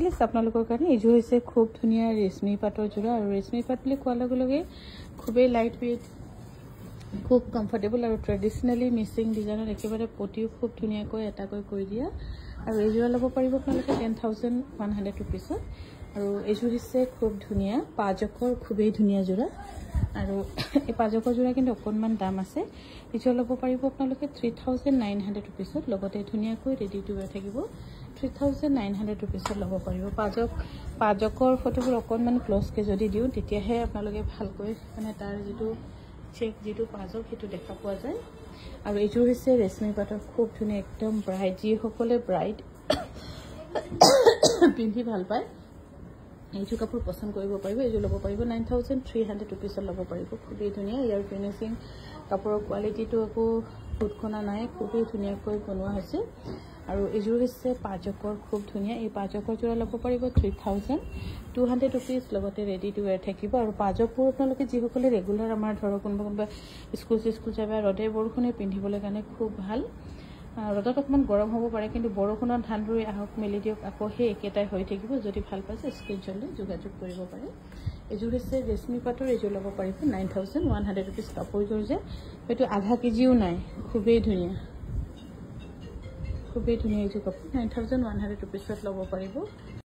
next আপোনালোকৰ কাৰণে এইযোৰ হৈছে খুব ধুনীয়া ৰেশমি পাটৰ যোৰা আৰু ৰেশমি পাট বুলি কোৱাৰ লগে লগে খুবেই লাইট ৱেইট খুব কমফৰ্টেবল আৰু ট্ৰেডিশনেলি মিচিং ডিজাইনত একেবাৰে পটিও খুব ধুনীয়াকৈ এটাকৈ কৰি দিয়া আৰু এই যোৰা ল'ব পাৰিব আপোনালোকে 10,100 ৰুপিছত আৰু এইযোৰ হৈছে খুব ধুনীয়া পাজকৰ খুবেই ধুনীয়া যোৰা আৰু এই পাজকৰ যোৰা কিন্তু অকণমান দাম আছে এইযোৰ ল'ব পাৰিব আপোনালোকে 3,900 ৰুপিছত লগতে ধুনীয়াকৈ ৰেডি টু ৱেৰ থাকিব 3,900 ৰুপিছত ল'ব পাৰিব পাজকৰ ফটোবোৰ অকণমান ক্লজকৈ যদি দিওঁ তেতিয়াহে আপোনালোকে ভালকৈ মানে তাৰ যিটো পাজক সেইটো দেখা পোৱা যায় আৰু এইযোৰ হৈছে ৰেশমি পাটৰ খুব ধুনীয়া একদম ব্ৰাইট যিসকলে ব্ৰাইট পিন্ধি ভাল পায় এইটো কাপোৰ পছন্দ কৰিব পাৰিব এইযোৰ ল'ব পাৰিব 9,300 ৰুপিছত ল'ব পাৰিব খুবেই ধুনীয়া ইয়াৰ ফিনিচিং কাপোৰৰ কোৱালিটিটো একো খুঁতখনা নাই খুবেই ধুনীয়াকৈ বনোৱা হৈছে আৰু এইযোৰ হৈছে পাজকৰ খুব ধুনীয়া এই পাজকৰ যোৰা ল'ব পাৰিব 3,200 ৰুপিছ লগতে ৰেডি টু ৱেৰ থাকিব আৰু পাজকবোৰ আপোনালোকে যিসকলে ৰেগুলাৰ আমাৰ ধৰক কোনোবা স্কুল যাব ৰ'দে বৰষুণে পিন্ধিবলৈ কাৰণে খুব ভাল ৰ'দত অকণমান গৰম হ'ব পাৰে কিন্তু বৰষুণত ধান ৰুই আহক মেলি দিয়ক আকৌ সেই একেটাই হৈ থাকিব যদি ভাল পাইছে স্ক্ৰীনশ্বট লৈ যোগাযোগ কৰিব পাৰে এইযোৰ হৈছে ৰেশমি পাটৰ এইযোৰ ল'ব পাৰিব 9,100 ৰুপিছ কাপোৰযোৰ যে হয়তো আধা কেজিও নাই খুবেই ধুনীয়া এইযোৰ কাপোৰ 9,100 ৰুপিছত ল'ব পাৰিব